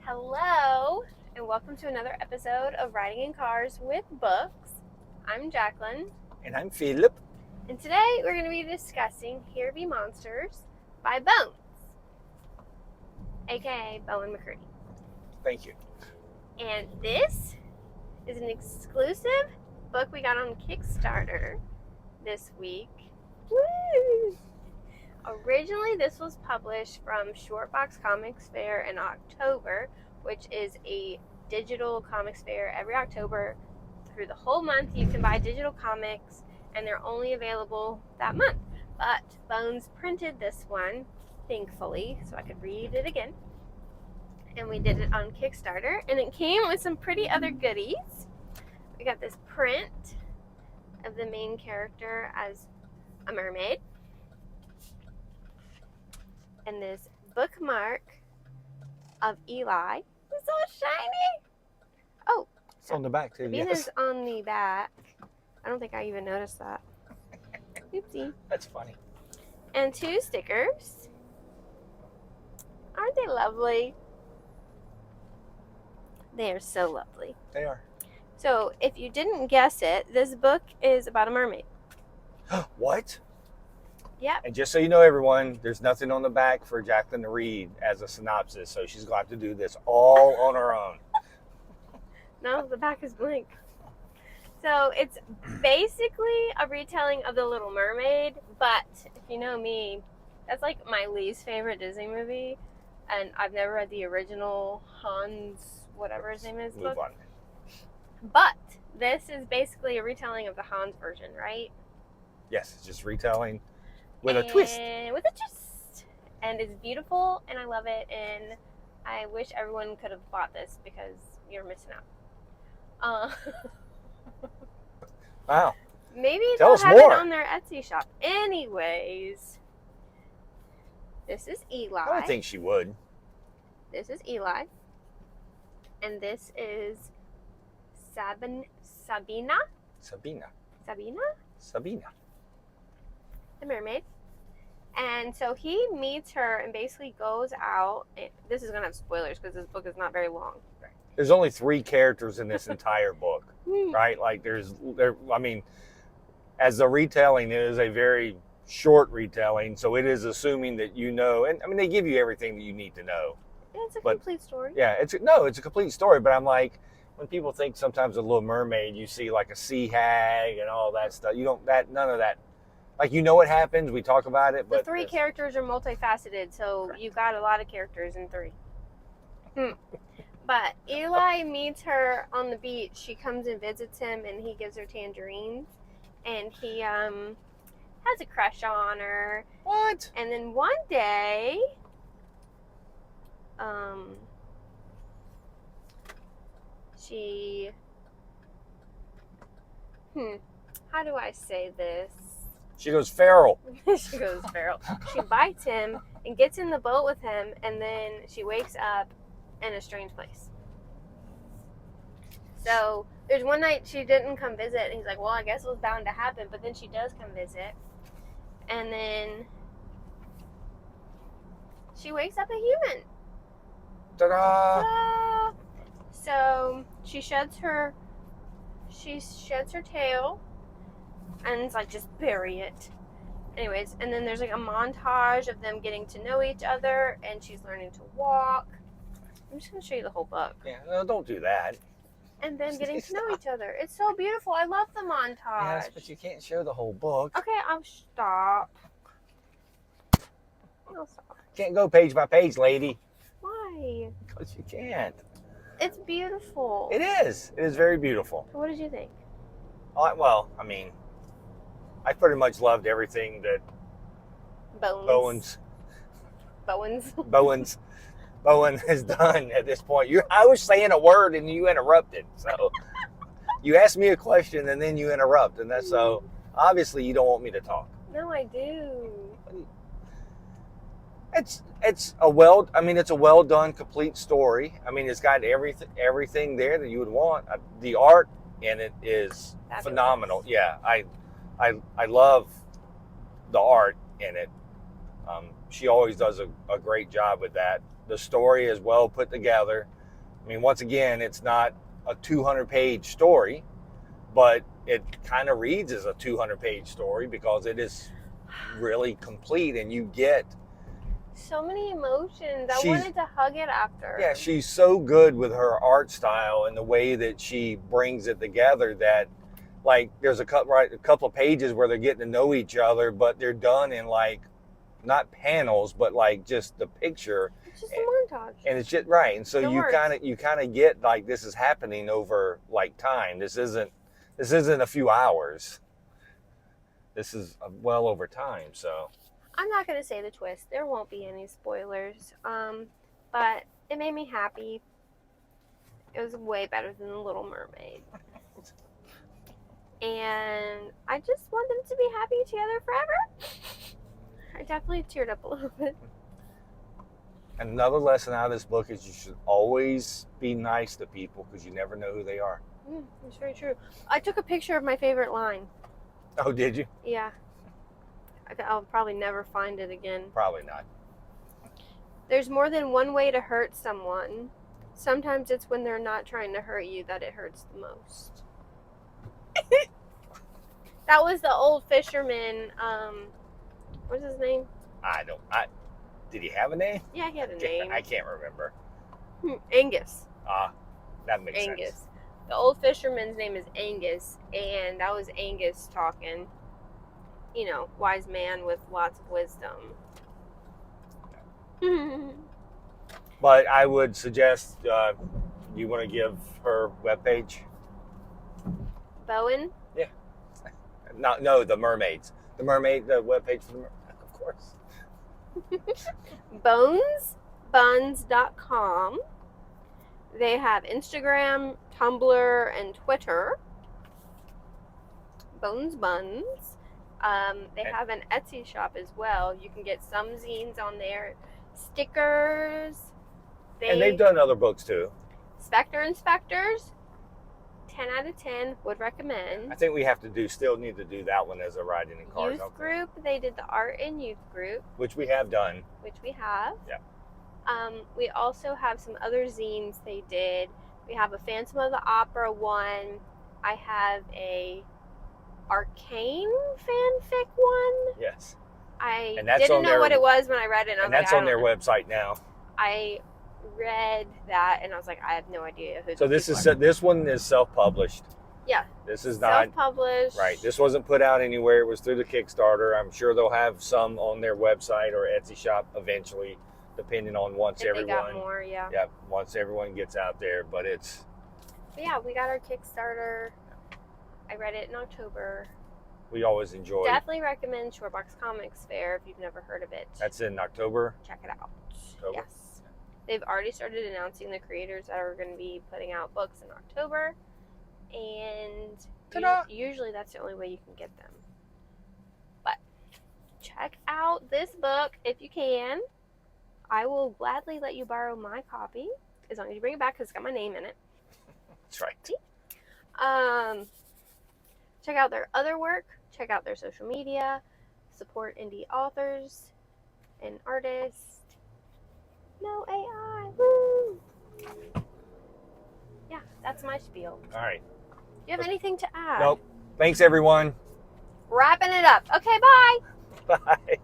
Hello, and welcome to another episode of Riding in Cars with Books. I'm Jaclyn. And I'm Phillip. And today we're going to be discussing Here Be Monsters by Bones, aka Bowen McCurdy. Thank you. And this is an exclusive book we got on Kickstarter this week. Woo! Originally, this was published from Shortbox Comics Fair in October, which is a digital comics fair every October. Through the whole month, you can buy digital comics, and they're only available that month. But Bones printed this one, thankfully, so I could read it again. And we did it on Kickstarter, and it came with some pretty other goodies. We got this print of the main character as a mermaid. And this bookmark of Eli. It's so shiny. Oh, It's on the back too. Sabina's on the back. I don't think I even noticed that. Oopsie. That's funny. And 2 stickers. Aren't they lovely? They are so lovely. They are. So, if you didn't guess it, this book is about a mermaid. What? Yep. And just so you know, everyone, there's nothing on the back for Jaclyn to read as a synopsis, so she's going to have to do this all on her own. No, the back is blank. So it's basically a retelling of The Little Mermaid, but if you know me, that's like my least favorite Disney movie, and I've never read the original Hans, whatever his name is, Move book. on. But this is basically a retelling of the Hans version, right? Yes, it's just retelling with a twist. With a twist. And it's beautiful, and I love it, and I wish everyone could have bought this because you're missing out. Wow. Maybe Tell they'll us have more. it on their Etsy shop. Anyways, this is Eli. I don't think she would. This is Eli. And this is Sabina? Sabina. The mermaid. And so he meets her and basically goes out. This is going to have spoilers because this book is not very long. There's only 3 characters in this entire book, Hmm. right? Like as the retelling, it is a very short retelling, so it is assuming that you know, and I mean, they give you everything that you need to know. It's a But- complete story. Yeah, it's a complete story, but I'm like, when people think sometimes of Little Mermaid, you see like a sea hag and all that stuff. You don't, none of that. Like, you know what happens, we talk about it, The but 3 characters are multifaceted, so Correct. you got a lot of characters in 3. But Eli meets her on the beach. She comes and visits him, and he gives her tangerines. And he has a crush on her. What? And then one day, she, how do I say this? She goes feral. She goes feral. She bites him and gets in the boat with him, and then she wakes up in a strange place. So there's one night she didn't come visit, and he's like, well, I guess it was bound to happen, but then she does come visit, and then she wakes up a human. Ta-da! Ah. So she sheds her tail, and it's like, just bury it. Anyways, and then there's like a montage of them getting to know each other, and she's learning to walk. I'm just gonna show you the whole book. Yeah, no, don't do that. And then getting to know each other. It's so beautiful. I love the montage. Yes, but you can't show the whole book. Okay, I'll stop. I'll stop. Can't go page by page, lady. Why? Because you can't. It's beautiful. It is. It is very beautiful. What did you think? Well, I mean, I pretty much loved everything that Bowen has done at this point. I was saying a word and you interrupted. So you asked me a question and then you interrupt, and that's so obviously you don't want me to talk. No, I do. It's a well done, complete story. I mean, it's got everything there that you would want. The art in it is Fabulous. phenomenal. Yeah, I love the art in it. She always does a great job with that. The story is well put together. I mean, once again, it's not a 200-page story, but it kind of reads as a 200-page story because it is really complete, and you get so many emotions. I She's- wanted to hug it after. yeah, she's so good with her art style and the way that she brings it together that, like, there's a couple of pages where they're getting to know each other, but they're done in, like, not panels, but like just the picture. It's just a montage. And it's just right. And so No you words. kind of get like this is happening over like time. This isn't a few hours. This is well over time. So I'm not going to say the twist. There won't be any spoilers. But it made me happy. It was way better than The Little Mermaid. And I just want them to be happy together forever. I definitely teared up a little bit. Another lesson out of this book is you should always be nice to people because you never know who they are. It's very true. I took a picture of my favorite line. Oh, did you? Yeah. I'll probably never find it again. Probably not. There's more than one way to hurt someone. Sometimes it's when they're not trying to hurt you that it hurts the most. That was the old fisherman. What's his name? Did he have a name? Yeah, he had a name. I can't remember. Angus. That makes Angus. sense. The old fisherman's name is Angus, and that was Angus talking. You know, wise man with lots of wisdom. But I would suggest you want to give her webpage. Bowen? No, the mermaids. The webpage for the mermaid, of course. Bonesbuns.com. They have Instagram, Tumblr, and Twitter. Bones Buns. They have an Etsy shop as well. You can get some zines on there, stickers. And they've done other books too. Spectre Inspectors. 10 out of 10 would recommend. I think we still need to do that one as a riding in cars. Youth group. They did the art and youth group, Which we have done. which we have. Yeah. We also have some other zines they did. We have a Phantom of the Opera one. I have a Arcane fanfic one. Yes. I And that's didn't on know their- what it was when I read it. And that's on their website now. I read that and I was like, I have no idea who. So this one is self-published. Yeah. This is not self-published. right. This wasn't put out anywhere. It was through the Kickstarter. I'm sure they'll have some on their website or Etsy shop eventually, depending on once If everyone. they got more, yeah. Yeah, once everyone gets out there. But yeah, we got our Kickstarter. I read it in October. we always enjoy. Definitely recommend Shorebox Comics Fair if you've never heard of it. That's in October. Check it out. October? Yes. They've already started announcing the creators that are going to be putting out books in October. And Ta-da! usually that's the only way you can get them. But check out this book if you can. I will gladly let you borrow my copy as long as you bring it back because it's got my name in it. That's right. Check out their other work. Check out their social media. Support indie authors and artists. No AI. Woo! Yeah, that's my spiel. All right. Do you have anything to add? Nope. Thanks, everyone. Wrapping it up. Okay, bye. Bye.